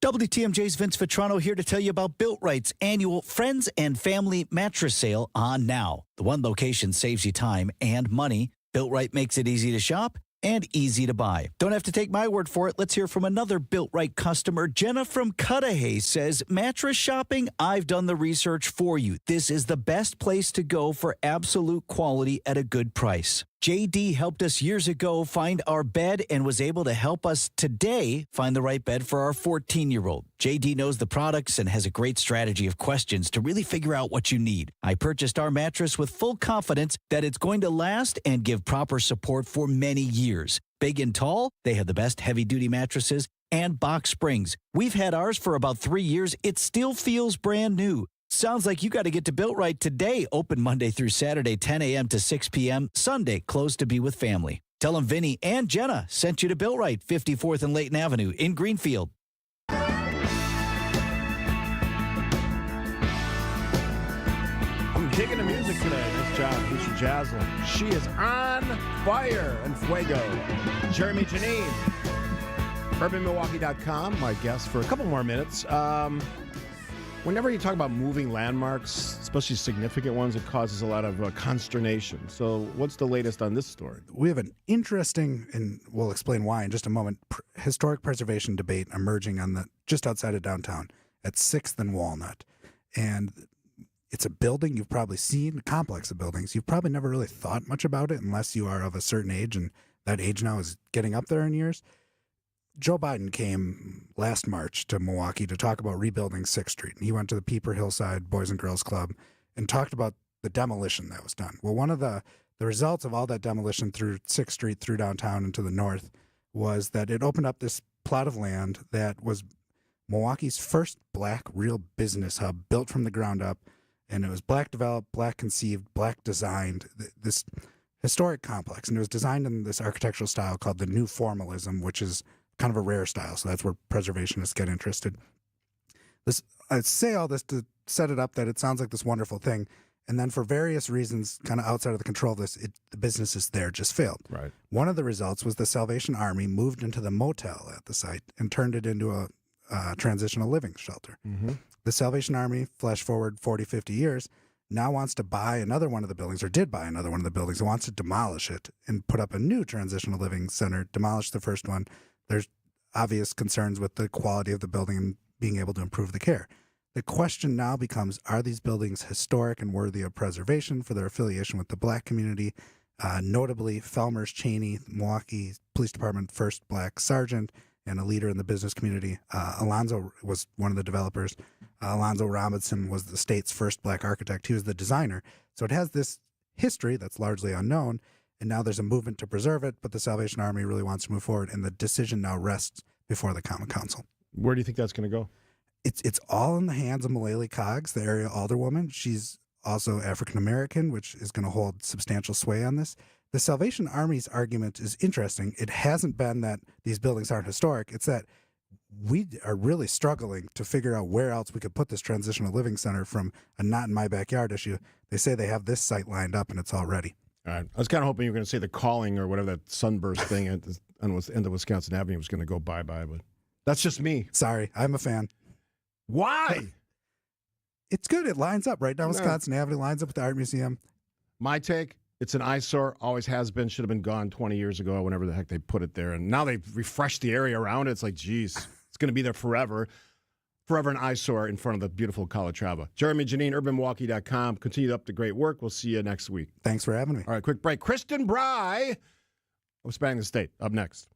WTMJ's Vince Vitrano here to tell you about Built Right's annual Friends and Family Mattress Sale on now. The one location saves you time and money. Built Right makes it easy to shop and easy to buy. Don't have to take my word for it. Let's hear from another Built Right customer. Jenna from Cudahy says, mattress shopping, I've done the research for you. This is the best place to go for absolute quality at a good price. JD helped us years ago find our bed and was able to help us today find the right bed for our 14-year-old. JD knows the products and has a great strategy of questions to really figure out what you need. I purchased our mattress with full confidence that it's going to last and give proper support for many years. Big and tall, they have the best heavy-duty mattresses and box springs. We've had ours for about 3 years. It still feels brand new. Sounds like you got to get to Built Right today. Open Monday through Saturday, 10 a.m. to 6 p.m. Sunday, closed to be with family. Tell them Vinny and Jenna sent you to Built Right, 54th and Layton Avenue in Greenfield. I'm digging the music today. Nice job, Lisa Jaslin. She is on fire and fuego. Jeremy Janine, UrbanMilwaukee.com, my guest for a couple more minutes. Whenever you talk about moving landmarks, especially significant ones, it causes a lot of consternation. So what's the latest on this story? We have an interesting, and we'll explain why in just a moment, historic preservation debate emerging on just outside of downtown at 6th and Walnut. And it's a building you've probably seen, a complex of buildings. You've probably never really thought much about it unless you are of a certain age, and that age now is getting up there in years. Joe Biden came last March to Milwaukee to talk about rebuilding 6th Street. He went to the Pieper Hillside Boys and Girls Club and talked about the demolition that was done. Well, one of the results of all that demolition through 6th Street, through downtown and to the north, was that it opened up this plot of land that was Milwaukee's first black real business hub, built from the ground up. And it was black developed, black conceived, black designed, this historic complex. And it was designed in this architectural style called the New Formalism, which is kind of a rare style. So that's where preservationists get interested. I say all this to set it up that it sounds like this wonderful thing. And then for various reasons, kind of outside of the control of this, the businesses there just failed. Right. One of the results was the Salvation Army moved into the motel at the site and turned it into a transitional living shelter. Mm-hmm. The Salvation Army, flash forward 40, 50 years, now wants to buy another one of the buildings, or did buy another one of the buildings, and wants to demolish it and put up a new transitional living center, demolish the first one. There's obvious concerns with the quality of the building and being able to improve the care. The question now becomes, are these buildings historic and worthy of preservation for their affiliation with the black community? Notably, Felmers Chaney, Milwaukee Police Department first black sergeant and a leader in the business community. Alonzo was one of the developers. Alonzo Robinson was the state's first black architect. He was the designer. So it has this history that's largely unknown, and now there's a movement to preserve it, but the Salvation Army really wants to move forward, and the decision now rests before the Common Council. Where do you think that's going to go? It's all in the hands of Mullally Coggs, the area alderwoman. She's also African-American, which is going to hold substantial sway on this. The Salvation Army's argument is interesting. It hasn't been that these buildings aren't historic. It's that we are really struggling to figure out where else we could put this transitional living center from a not in my backyard issue. They say they have this site lined up and it's all ready. All right. I was kind of hoping you were going to say the calling or whatever that sunburst thing on the end of Wisconsin Avenue was going to go bye-bye, but that's just me. Sorry, I'm a fan. Why? It's good. It lines up right down Wisconsin Avenue, lines up with the Art Museum. My take, it's an eyesore, always has been, should have been gone 20 years ago, whenever the heck they put it there. And now they've refreshed the area around it. It's like, geez, it's going to be there forever. Forever an eyesore in front of the beautiful Calatrava. Jeremy Janine, urbanmilwaukee.com. Continue up the great work. We'll see you next week. Thanks for having me. All right, quick break. Kristen Bry of Spanning the State, up next.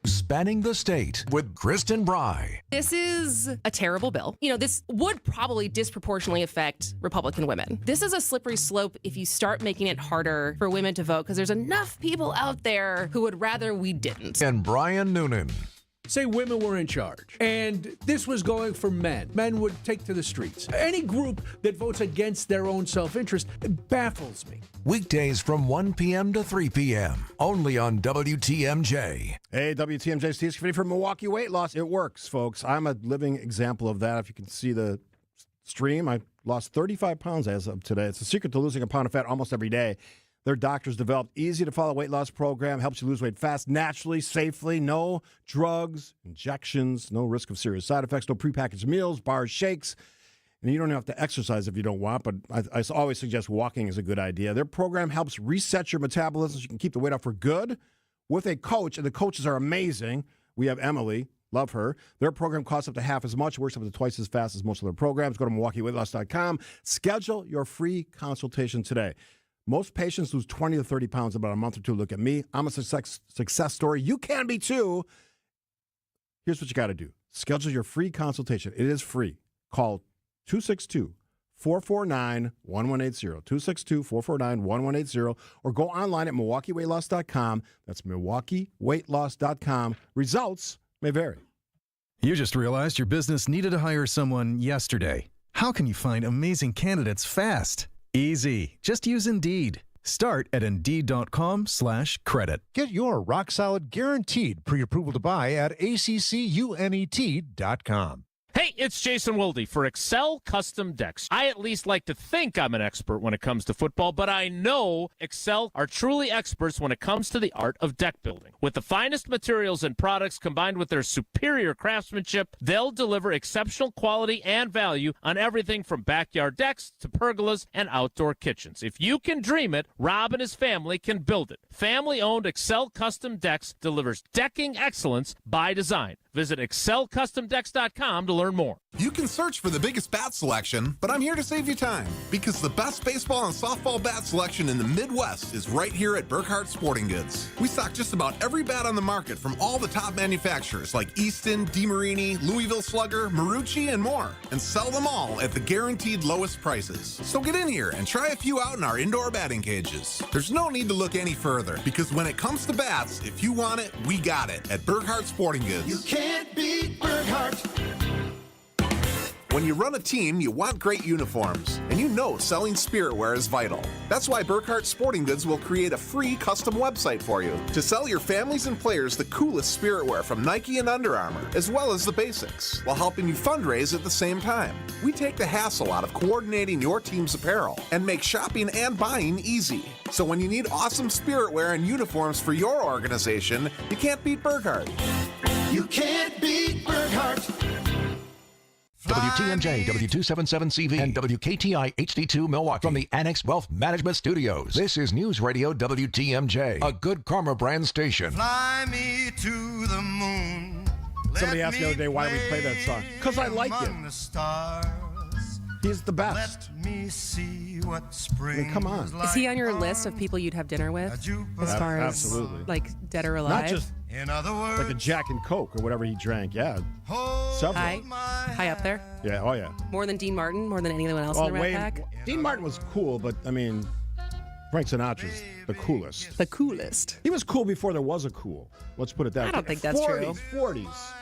Spanning the State with Kristen Bry. This is a terrible bill. You know, this would probably disproportionately affect Republican women. This is a slippery slope if you start making it harder for women to vote, because there's enough people out there who would rather we didn't. And Brian Noonan. Say women were in charge, and this was going for men. Men would take to the streets. Any group that votes against their own self-interest baffles me. Weekdays from 1 p.m. to 3 p.m. Only on WTMJ. Hey, WTMJ, Steve Scaffidi for Milwaukee Weight Loss. It works, folks. I'm a living example of that. If you can see the stream, I lost 35 pounds as of today. It's the secret to losing a pound of fat almost every day. Their doctors developed easy-to-follow weight loss program, helps you lose weight fast, naturally, safely, no drugs, injections, no risk of serious side effects, no prepackaged meals, bars, shakes. And you don't have to exercise if you don't want, but I always suggest walking is a good idea. Their program helps reset your metabolism so you can keep the weight off for good with a coach, and the coaches are amazing. We have Emily. Love her. Their program costs up to half as much, works up to twice as fast as most of their programs. Go to MilwaukeeWeightLoss.com. Schedule your free consultation today. Most patients lose 20 to 30 pounds in about a month or two. Look at me. I'm a success story. You can be too. Here's what you got to do. Schedule your free consultation. It is free. Call 262-449-1180, 262-449-1180, or go online at MilwaukeeWeightLoss.com. That's MilwaukeeWeightLoss.com. Results may vary. You just realized your business needed to hire someone yesterday. How can you find amazing candidates fast? Easy. Just use Indeed. Start at Indeed.com/credit. Get your rock-solid guaranteed pre-approval to buy at ACCUNET.com. Hey, it's Jason Wilde for Excel Custom Decks. I at least like to think I'm an expert when it comes to football, but I know Excel are truly experts when it comes to the art of deck building. With the finest materials and products combined with their superior craftsmanship, they'll deliver exceptional quality and value on everything from backyard decks to pergolas and outdoor kitchens. If you can dream it, Rob and his family can build it. Family-owned Excel Custom Decks delivers decking excellence by design. Visit excelcustomdecks.com to learn more. You can search for the biggest bat selection, but I'm here to save you time because the best baseball and softball bat selection in the Midwest is right here at Burkhardt Sporting Goods. We stock just about every bat on the market from all the top manufacturers like Easton, DeMarini, Louisville Slugger, Marucci, and more, and sell them all at the guaranteed lowest prices. So get in here and try a few out in our indoor batting cages. There's no need to look any further because when it comes to bats, if you want it, we got it at Burkhardt Sporting Goods. You can't beat Burkhardt. When you run a team, you want great uniforms, and you know selling spiritware is vital. That's why Burkhardt Sporting Goods will create a free custom website for you to sell your families and players the coolest spiritware from Nike and Under Armour, as well as the basics, while helping you fundraise at the same time. We take the hassle out of coordinating your team's apparel and make shopping and buying easy. So when you need awesome spiritware and uniforms for your organization, you can't beat Burkhardt. You can't beat Burkhardt. WTMJ, W277CV, and WKTI HD2 Milwaukee. From the Annex Wealth Management Studios, this is News Radio WTMJ, a good Karma brand station. Fly me to the moon. Somebody asked the other day why we play that song. Because I like it. He's the best. Let me see what spring come on. Is he on your list of people you'd have dinner with? As far as absolutely, like dead or alive? Not just like a Jack and Coke or whatever he drank. Yeah, several. High up there. Yeah. Oh yeah. More than Dean Martin. More than anyone else in the Rat Pack. Dean Martin was cool, but I mean, Frank Sinatra's the coolest. The coolest. He was cool before there was a cool. Let's put it that way. I don't think that's true. 40s.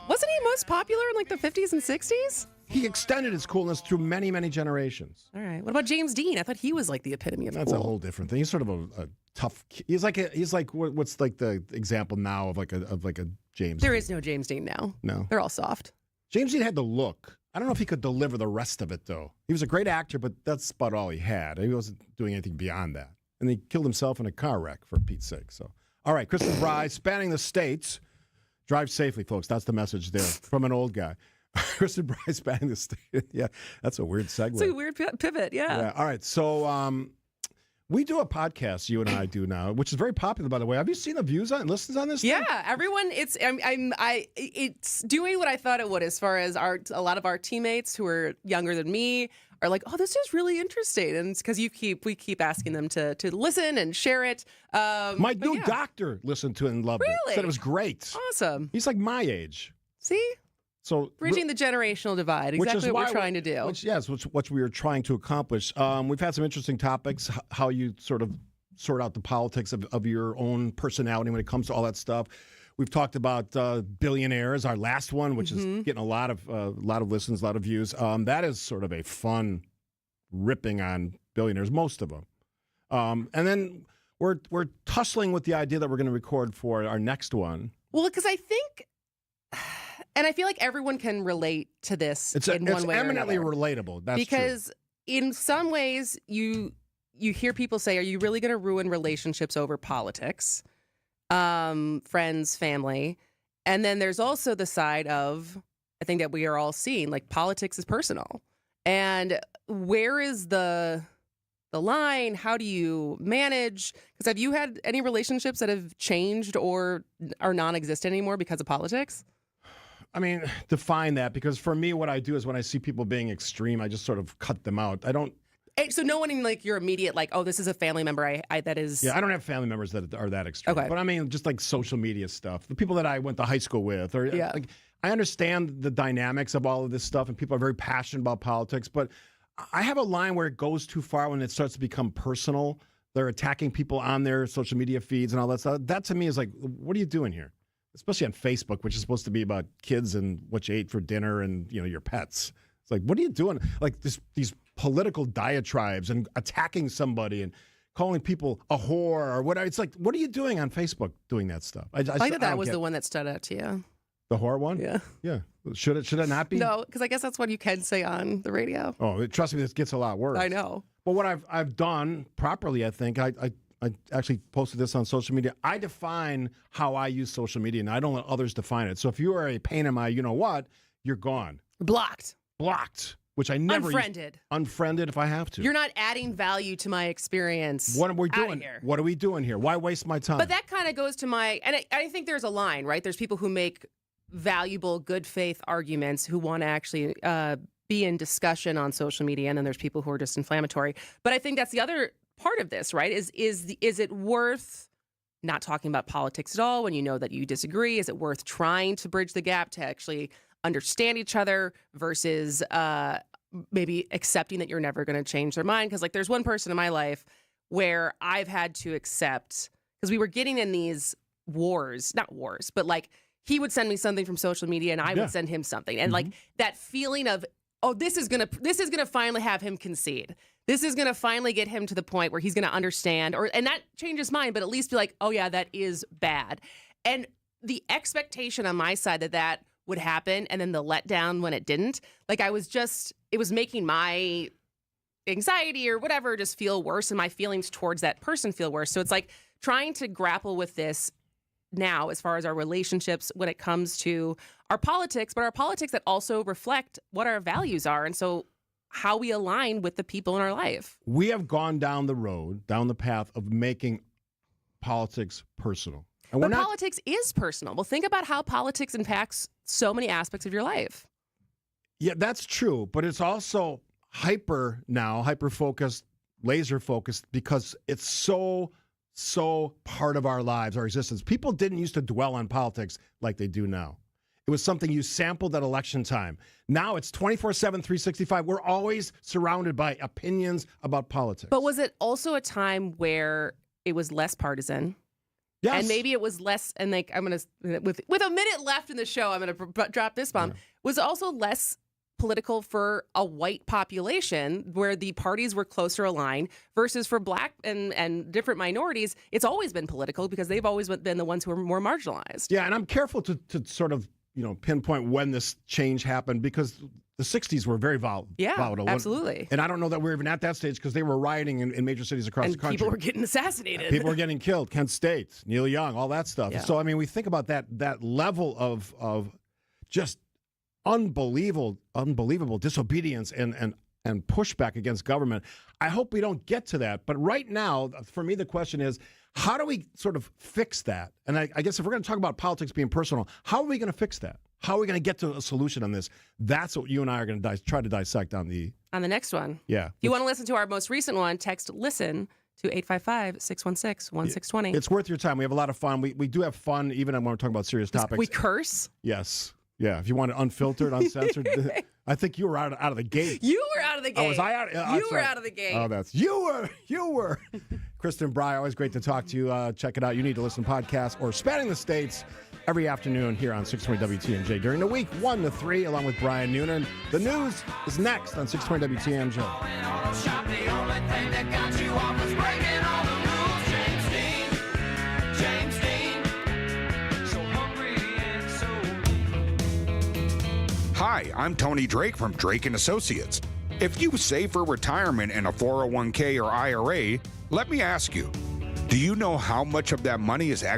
Wasn't he most popular in like the 50s and 60s? He extended his coolness through many, many generations. All right. What about James Dean? I thought he was like the epitome of That's cool. a whole different thing. He's sort of a tough. He's like what's like the example now of like a James. There Dean. is no James Dean now. No, they're all soft. James Dean had the look. I don't know if he could deliver the rest of it though. He was a great actor, but that's about all he had. He wasn't doing anything beyond that. And he killed himself in a car wreck for Pete's sake. So, all right, Kristen Bry, spanning the states. Drive safely, folks. That's the message there from an old guy. Kristen Bry spanning the state. Yeah, that's a weird segue. It's a weird pivot, yeah. All right, so we do a podcast, you and I do now, which is very popular, by the way. Have you seen the views on listens on this? Yeah, thing? everyone. It's doing what I thought it would. As far as a lot of our teammates who are younger than me are like, oh, this is really interesting, and it's because we keep asking them to listen and share it. My new doctor listened to it and loved it. Said it was great. Awesome. He's like my age. See. So bridging the generational divide, exactly what we're trying to do. What we are trying to accomplish. We've had some interesting topics, how you sort of sort out the politics of your own personality when it comes to all that stuff. We've talked about billionaires, our last one, which is getting a lot of listens, a lot of views. That is sort of a fun ripping on billionaires, most of them. And then we're tussling with the idea that we're going to record for our next one. Well, because I think... And I feel like everyone can relate to this in one way or another. It's eminently relatable. That's because true. In some ways, you hear people say, are you really going to ruin relationships over politics? Friends, family. And then there's also the side of, I think that we are all seeing, like politics is personal. And where is the line? How do you manage? Because have you had any relationships that have changed or are non-existent anymore because of politics? I mean, define that, because for me, what I do is when I see people being extreme, I just sort of cut them out. I don't. So no one in like your immediate, like, oh, this is a family member. that is. Yeah, I don't have family members that are that extreme. Okay. But I mean, just like social media stuff, the people that I went to high school with, or like, I understand the dynamics of all of this stuff, and people are very passionate about politics. But I have a line where it goes too far when it starts to become personal. They're attacking people on their social media feeds and all that stuff. That to me is like, what are you doing here? Especially on Facebook, which is supposed to be about kids and what you ate for dinner and, you know, your pets. It's like, what are you doing? Like these political diatribes and attacking somebody and calling people a whore or whatever. It's like, what are you doing on Facebook doing that stuff? I thought that was the one that stood out to you. The whore one? Yeah. Yeah. Should it not be? No, because I guess that's what you can say on the radio. Oh, trust me, this gets a lot worse. I know. But what I've done properly, I think, I actually posted this on social media. I define how I use social media, and I don't let others define it. So if you are a pain in my you-know-what, you're gone. Blocked, which I never Unfriended. Unfriended if I have to. You're not adding value to my experience. What are we doing here? What are we doing here? Why waste my time? But that kind of goes to my, and I think there's a line, right? There's people who make valuable, good faith arguments who want to actually be in discussion on social media, and then there's people who are just inflammatory. But I think that's the other part of this, right? Is it worth not talking about politics at all when you know that you disagree? Is it worth trying to bridge the gap to actually understand each other versus maybe accepting that you're never going to change their mind? Because like there's one person in my life where I've had to accept, because we were getting in these wars, not wars, but like he would send me something from social media and I would send him something. And like that feeling of, oh, this is gonna finally have him concede. This is gonna finally get him to the point where he's gonna understand, and that changes mine, but at least be like, oh yeah, that is bad. And the expectation on my side that would happen, and then the letdown when it didn't, like it was making my anxiety or whatever just feel worse, and my feelings towards that person feel worse. So it's like trying to grapple with this now as far as our relationships when it comes to our politics, but our politics that also reflect what our values are. And so how we align with the people in our life. We have gone down the path of making politics personal. And but politics is personal. Well, think about how politics impacts so many aspects of your life. Yeah, that's true. But it's also hyper-focused, laser-focused, because it's so part of our lives, our existence. People didn't used to dwell on politics like they do now. It was something you sampled at election time. Now it's 24/7, 365. We're always surrounded by opinions about politics. But was it also a time where it was less partisan? Yes. And maybe it was less, and like I'm going to, with a minute left in the show, I'm going to drop this bomb. Was it also less political for a white population where the parties were closer aligned versus for black and different minorities? It's always been political because they've always been the ones who are more marginalized. Yeah, and I'm careful to sort of pinpoint when this change happened, because the 60s were very volatile. Yeah, absolutely. And I don't know that we're even at that stage, because they were rioting in major cities across the country. People were getting assassinated. People were getting killed. Kent State, Neil Young, all that stuff. Yeah. So, I mean, we think about that level of just unbelievable disobedience and pushback against government. I hope we don't get to that. But right now, for me, the question is, how do we sort of fix that? And I guess if we're going to talk about politics being personal, how are we going to fix that? How are we going to get to a solution on this? That's what you and I are going to try to dissect on the next one. Yeah. If you want to listen to our most recent one, text LISTEN to 855-616-1620. It's worth your time. We have a lot of fun. We do have fun even when we're talking about serious topics. We curse? Yes. Yeah. If you want it unfiltered, uncensored. I think you were out of the gate. You were out of the gate. Oh, was I out? You were out of the gate. Oh, you were. Kristen Bry, always great to talk to you. Check it out. You Need to Listen podcast or Spanning the States every afternoon here on 620 WTMJ during the week, 1 to 3, along with Brian Noonan. The news is next on 620 WTMJ. Hi, I'm Tony Drake from Drake & Associates. If you save for retirement in a 401k or IRA, let me ask you, do you know how much of that money is actually